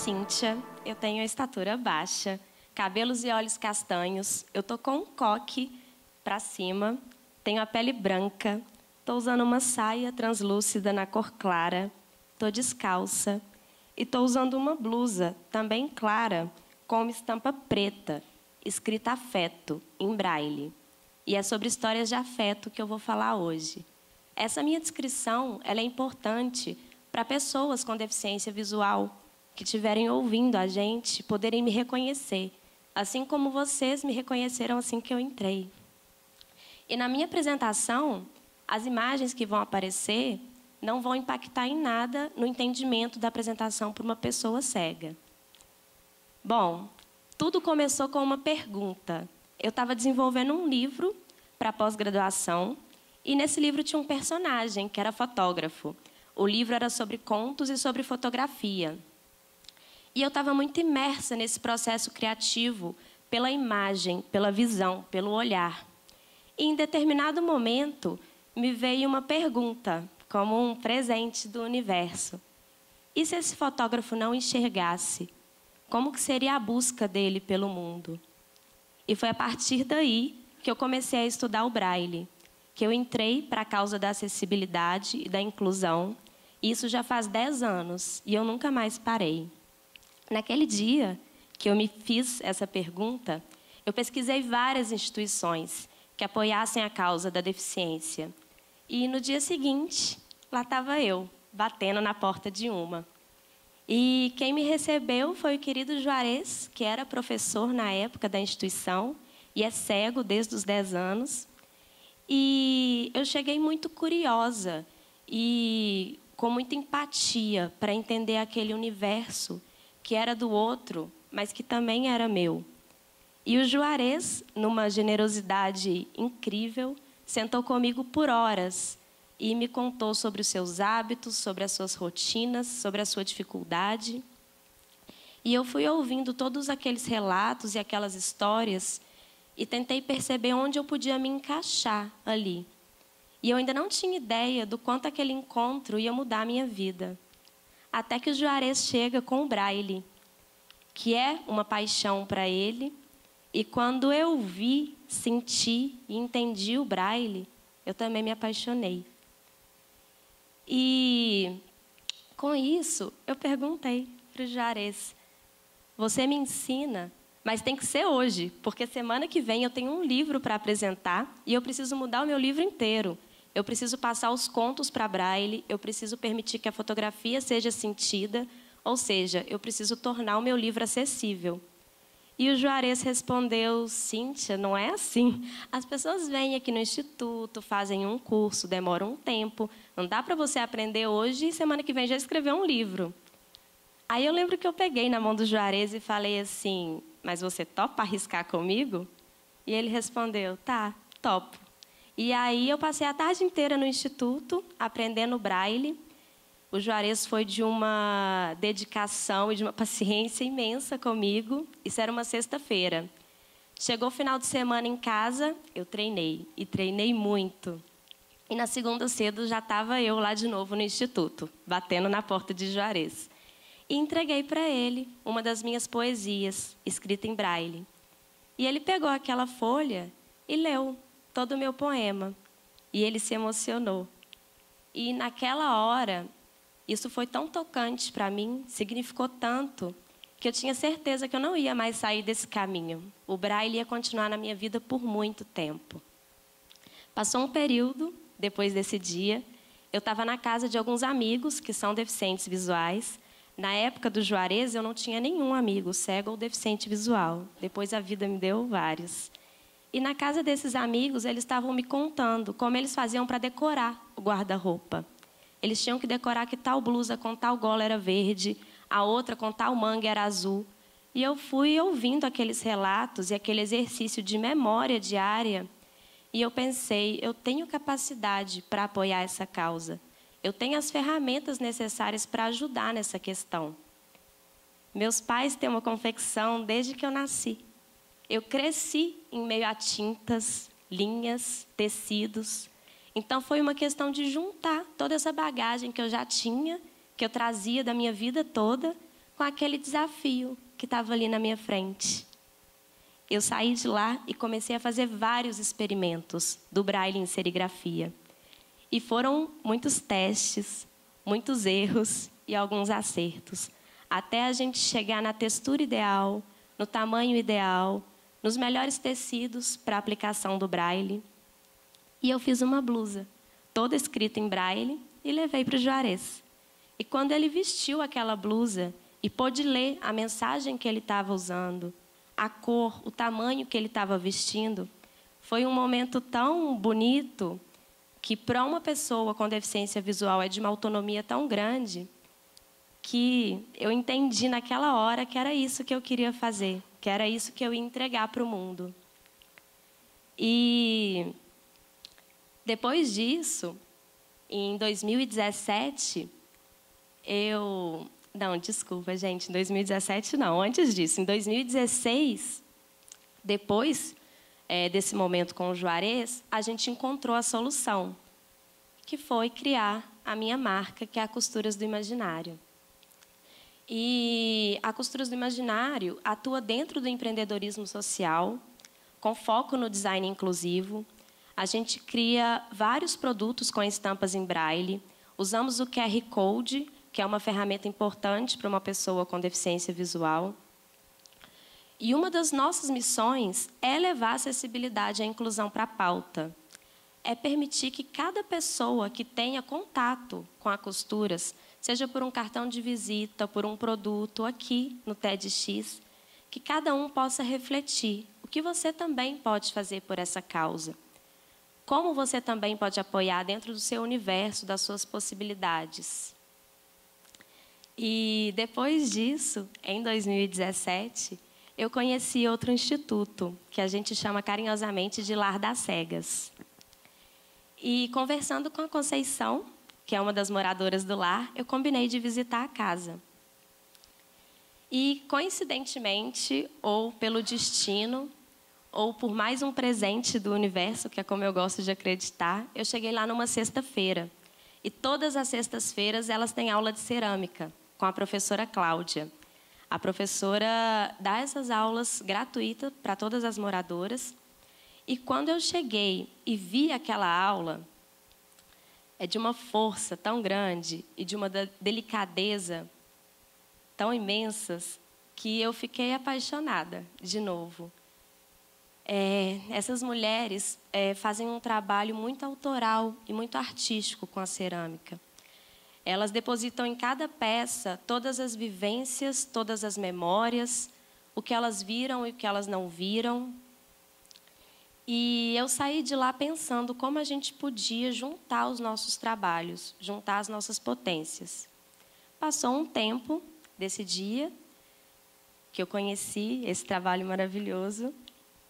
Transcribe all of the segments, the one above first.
Cíntia, eu tenho estatura baixa, cabelos e olhos castanhos, eu tô com um coque pra cima, tenho a pele branca, tô usando uma saia translúcida na cor clara, tô descalça e tô usando uma blusa também clara com uma estampa preta, escrita afeto, em braille. E é sobre histórias de afeto que eu vou falar hoje. Essa minha descrição ela é importante para pessoas com deficiência visual que estiverem ouvindo a gente poderem me reconhecer, assim como vocês me reconheceram assim que eu entrei. E na minha apresentação, as imagens que vão aparecer não vão impactar em nada no entendimento da apresentação para uma pessoa cega. Bom, tudo começou com uma pergunta. Eu estava desenvolvendo um livro para pós-graduação e nesse livro tinha um personagem que era fotógrafo. O livro era sobre contos e sobre fotografia. E eu estava muito imersa nesse processo criativo pela imagem, pela visão, pelo olhar. E em determinado momento me veio uma pergunta, como um presente do universo. E se esse fotógrafo não enxergasse? Como que seria a busca dele pelo mundo? E foi a partir daí que eu comecei a estudar o Braille, que eu entrei para a causa da acessibilidade e da inclusão. Isso já faz 10 anos e eu nunca mais parei. Naquele dia que eu me fiz essa pergunta, eu pesquisei várias instituições que apoiassem a causa da deficiência. E no dia seguinte, lá estava eu, batendo na porta de uma. E quem me recebeu foi o querido Juarez, que era professor na época da instituição e é cego desde os 10 anos. E eu cheguei muito curiosa e com muita empatia para entender aquele universo que era do outro, mas que também era meu. E o Juarez, numa generosidade incrível, sentou comigo por horas e me contou sobre os seus hábitos, sobre as suas rotinas, sobre a sua dificuldade. E eu fui ouvindo todos aqueles relatos e aquelas histórias e tentei perceber onde eu podia me encaixar ali. E eu ainda não tinha ideia do quanto aquele encontro ia mudar a minha vida. Até que o Juarez chega com o Braille, que é uma paixão para ele. E quando eu vi, senti e entendi o Braille, eu também me apaixonei. E com isso, eu perguntei para o Juarez, você me ensina, mas tem que ser hoje, porque semana que vem eu tenho um livro para apresentar e eu preciso mudar o meu livro inteiro. Eu preciso passar os contos para Braille, eu preciso permitir que a fotografia seja sentida, ou seja, eu preciso tornar o meu livro acessível. E o Juarez respondeu, Cíntia, não é assim. As pessoas vêm aqui no instituto, fazem um curso, demoram um tempo. Não dá para você aprender hoje e semana que vem já escrever um livro. Aí eu lembro que eu peguei na mão do Juarez e falei assim, mas você topa arriscar comigo? E ele respondeu, tá, topo. E aí eu passei a tarde inteira no instituto, aprendendo Braille. O Juarez foi de uma dedicação e de uma paciência imensa comigo. Isso era uma sexta-feira. Chegou o final de semana em casa, eu treinei. E treinei muito. E na segunda cedo já estava eu lá de novo no instituto, batendo na porta de Juarez. E entreguei para ele uma das minhas poesias, escrita em Braille. E ele pegou aquela folha e leu todo o meu poema. E ele se emocionou. E naquela hora, isso foi tão tocante para mim, significou tanto, que eu tinha certeza que eu não ia mais sair desse caminho. O Braille ia continuar na minha vida por muito tempo. Passou um período, depois desse dia, eu estava na casa de alguns amigos que são deficientes visuais. Na época do Juarez, eu não tinha nenhum amigo cego ou deficiente visual. Depois a vida me deu vários. E na casa desses amigos, eles estavam me contando como eles faziam para decorar o guarda-roupa. Eles tinham que decorar que tal blusa com tal gola era verde, a outra com tal manga era azul. E eu fui ouvindo aqueles relatos e aquele exercício de memória diária. E eu pensei, eu tenho capacidade para apoiar essa causa. Eu tenho as ferramentas necessárias para ajudar nessa questão. Meus pais têm uma confecção desde que eu nasci. Eu cresci em meio a tintas, linhas, tecidos. Então, foi uma questão de juntar toda essa bagagem que eu já tinha, que eu trazia da minha vida toda, com aquele desafio que estava ali na minha frente. Eu saí de lá e comecei a fazer vários experimentos do Braille em serigrafia. E foram muitos testes, muitos erros e alguns acertos, até a gente chegar na textura ideal, no tamanho ideal, nos melhores tecidos para a aplicação do Braille. E eu fiz uma blusa, toda escrita em Braille, e levei para o Juarez. E quando ele vestiu aquela blusa e pôde ler a mensagem que ele estava usando, a cor, o tamanho que ele estava vestindo, foi um momento tão bonito que, para uma pessoa com deficiência visual, é de uma autonomia tão grande que eu entendi naquela hora que era isso que eu queria fazer, que era isso que eu ia entregar para o mundo. E depois disso, em 2017, Não, desculpa, gente, em 2017 não, antes disso. Em 2016, depois desse momento com o Juarez, a gente encontrou a solução, que foi criar a minha marca, que é a Costuras do Imaginário. E a Costuras do Imaginário atua dentro do empreendedorismo social, com foco no design inclusivo. A gente cria vários produtos com estampas em braille. Usamos o QR Code, que é uma ferramenta importante para uma pessoa com deficiência visual. E uma das nossas missões é levar a acessibilidade e a inclusão para a pauta. É permitir que cada pessoa que tenha contato com a Costuras, seja por um cartão de visita, por um produto aqui no TEDx, que cada um possa refletir o que você também pode fazer por essa causa. Como você também pode apoiar dentro do seu universo, das suas possibilidades. E depois disso, em 2017, eu conheci outro instituto, que a gente chama carinhosamente de Lar das Cegas. E conversando com a Conceição, que é uma das moradoras do lar, eu combinei de visitar a casa. E, coincidentemente, ou pelo destino, ou por mais um presente do universo, que é como eu gosto de acreditar, eu cheguei lá numa sexta-feira. E todas as sextas-feiras elas têm aula de cerâmica, com a professora Cláudia. A professora dá essas aulas gratuitas para todas as moradoras. E quando eu cheguei e vi aquela aula, é de uma força tão grande e de uma delicadeza tão imensas que eu fiquei apaixonada de novo. Essas mulheres fazem um trabalho muito autoral e muito artístico com a cerâmica. Elas depositam em cada peça todas as vivências, todas as memórias, o que elas viram e o que elas não viram. E eu saí de lá pensando como a gente podia juntar os nossos trabalhos, juntar as nossas potências. Passou um tempo desse dia que eu conheci esse trabalho maravilhoso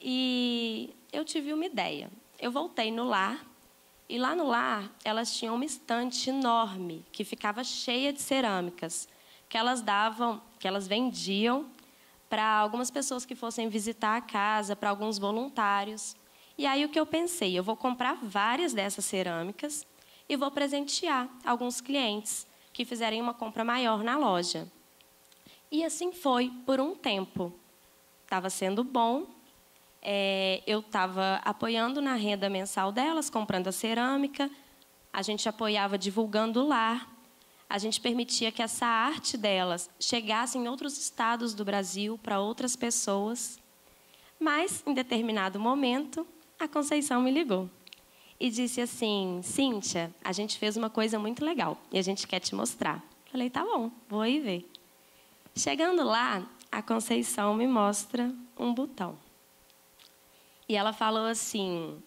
e eu tive uma ideia. Eu voltei no lar e lá no lar elas tinham uma estante enorme que ficava cheia de cerâmicas que elas vendiam para algumas pessoas que fossem visitar a casa, para alguns voluntários. E aí o que eu pensei, eu vou comprar várias dessas cerâmicas e vou presentear alguns clientes que fizerem uma compra maior na loja. E assim foi por um tempo. Estava sendo bom, eu estava apoiando na renda mensal delas, comprando a cerâmica, a gente apoiava divulgando o lar, a gente permitia que essa arte delas chegasse em outros estados do Brasil, para outras pessoas. Mas, em determinado momento, a Conceição me ligou e disse assim: Cíntia, a gente fez uma coisa muito legal e a gente quer te mostrar. Falei, tá bom, vou aí ver. Chegando lá, a Conceição me mostra um botão. E ela falou assim: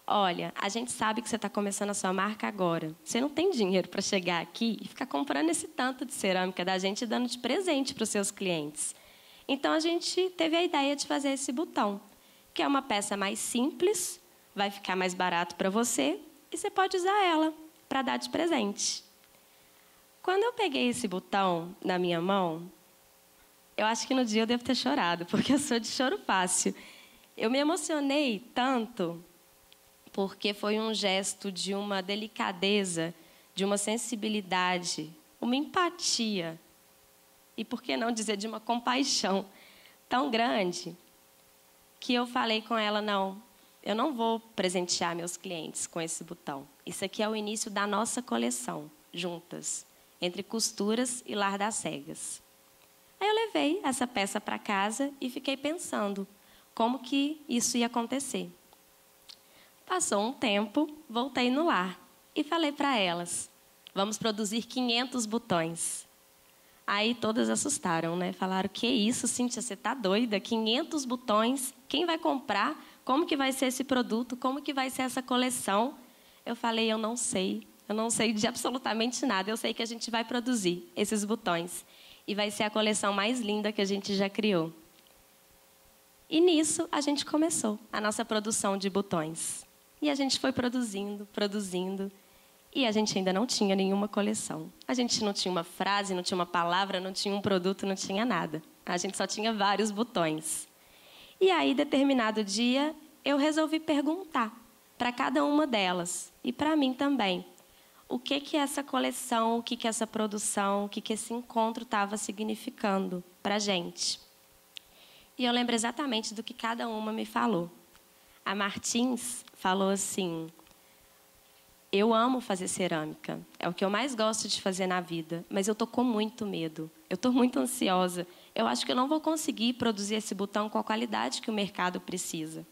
olha, a gente sabe que você está começando a sua marca agora. Você não tem dinheiro para chegar aqui e ficar comprando esse tanto de cerâmica da gente e dando de presente para os seus clientes. Então, a gente teve a ideia de fazer esse botão, que é uma peça mais simples, vai ficar mais barato para você e você pode usar ela para dar de presente. Quando eu peguei esse botão na minha mão, eu acho que no dia eu devo ter chorado, porque eu sou de choro fácil. Eu me emocionei tanto, porque foi um gesto de uma delicadeza, de uma sensibilidade, uma empatia e por que não dizer de uma compaixão tão grande, que eu falei com ela, não, eu não vou presentear meus clientes com esse botão. Isso aqui é o início da nossa coleção, juntas, entre costuras e lar das cegas. Aí eu levei essa peça para casa e fiquei pensando como que isso ia acontecer. Passou um tempo, voltei no lar e falei para elas, vamos produzir 500 botões. Aí todas assustaram, né? Falaram, que isso, Cíntia, você está doida? 500 botões, quem vai comprar? Como que vai ser esse produto? Como que vai ser essa coleção? Eu falei, eu não sei de absolutamente nada. Eu sei que a gente vai produzir esses botões. E vai ser a coleção mais linda que a gente já criou. E nisso a gente começou a nossa produção de botões. E a gente foi produzindo. E a gente ainda não tinha nenhuma coleção. A gente não tinha uma frase, não tinha uma palavra, não tinha um produto, não tinha nada. A gente só tinha vários botões. E aí, determinado dia, eu resolvi perguntar para cada uma delas, e para mim também, o que essa coleção, o que essa produção, o que esse encontro estava significando para a gente. E eu lembro exatamente do que cada uma me falou. A Martins falou assim, eu amo fazer cerâmica, é o que eu mais gosto de fazer na vida, mas eu estou com muito medo, eu estou muito ansiosa. Eu acho que eu não vou conseguir produzir esse botão com a qualidade que o mercado precisa.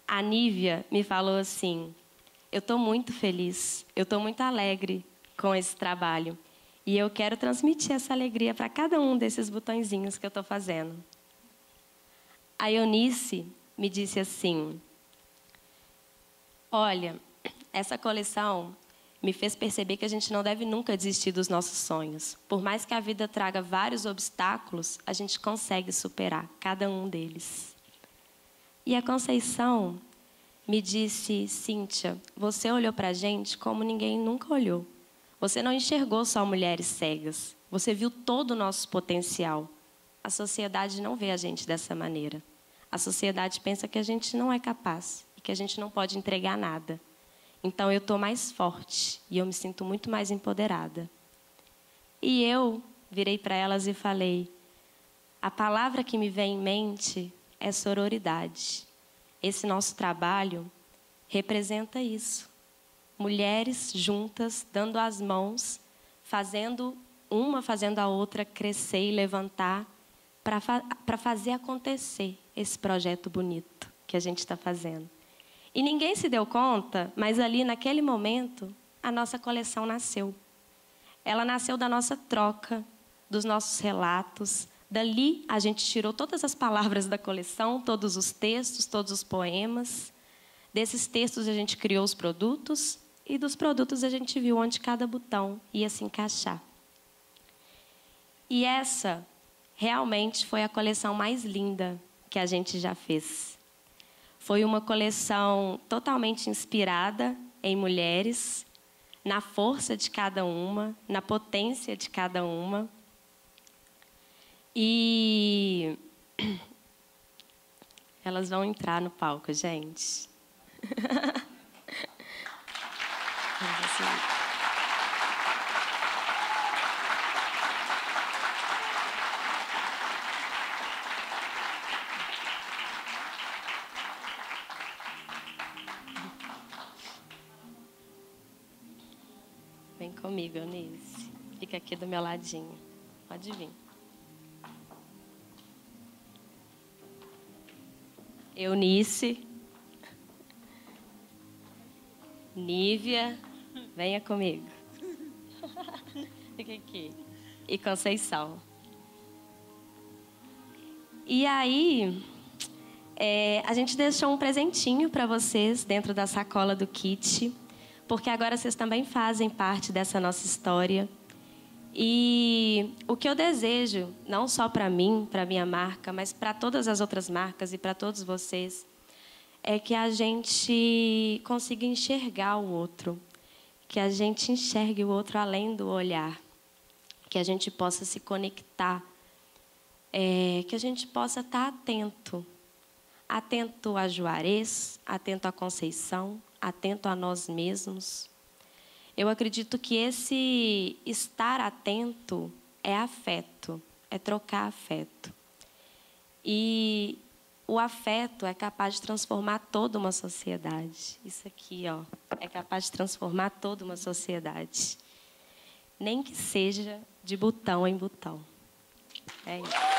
A Nívia me falou assim, eu estou muito feliz, eu estou muito alegre com esse trabalho e eu quero transmitir essa alegria para cada um desses botõezinhos que eu estou fazendo. A Eunice me disse assim, olha, essa coleção me fez perceber que a gente não deve nunca desistir dos nossos sonhos. Por mais que a vida traga vários obstáculos, a gente consegue superar cada um deles. E a Conceição me disse, Cíntia, você olhou para a gente como ninguém nunca olhou. Você não enxergou só mulheres cegas. Você viu todo o nosso potencial. A sociedade não vê a gente dessa maneira. A sociedade pensa que a gente não é capaz e que a gente não pode entregar nada. Então, eu estou mais forte e eu me sinto muito mais empoderada. E eu virei para elas e falei, a palavra que me vem em mente é sororidade. Esse nosso trabalho representa isso. Mulheres juntas, dando as mãos, fazendo a outra crescer e levantar para fazer acontecer esse projeto bonito que a gente está fazendo. E ninguém se deu conta, mas ali, naquele momento, a nossa coleção nasceu. Ela nasceu da nossa troca, dos nossos relatos. Dali, a gente tirou todas as palavras da coleção, todos os textos, todos os poemas. Desses textos, a gente criou os produtos. E dos produtos, a gente viu onde cada botão ia se encaixar. E essa, realmente, foi a coleção mais linda que a gente já fez. Foi uma coleção totalmente inspirada em mulheres, na força de cada uma, na potência de cada uma. E elas vão entrar no palco, gente. Vem comigo, Eunice. Fica aqui do meu ladinho. Pode vir. Eunice. Nívia. Venha comigo. Fica aqui. E Conceição. E aí, a gente deixou um presentinho para vocês dentro da sacola do kit, porque agora vocês também fazem parte dessa nossa história. E o que eu desejo, não só para mim, para a minha marca, mas para todas as outras marcas e para todos vocês, é que a gente consiga enxergar o outro, que a gente enxergue o outro além do olhar, que a gente possa se conectar, que a gente possa estar atento. Atento a Juarez, atento à Conceição, atento a nós mesmos. Eu acredito que esse estar atento é afeto. é trocar afeto. E o afeto é capaz de transformar toda uma sociedade. Isso aqui, ó, é capaz de transformar toda uma sociedade. Nem que seja de botão em botão. É isso.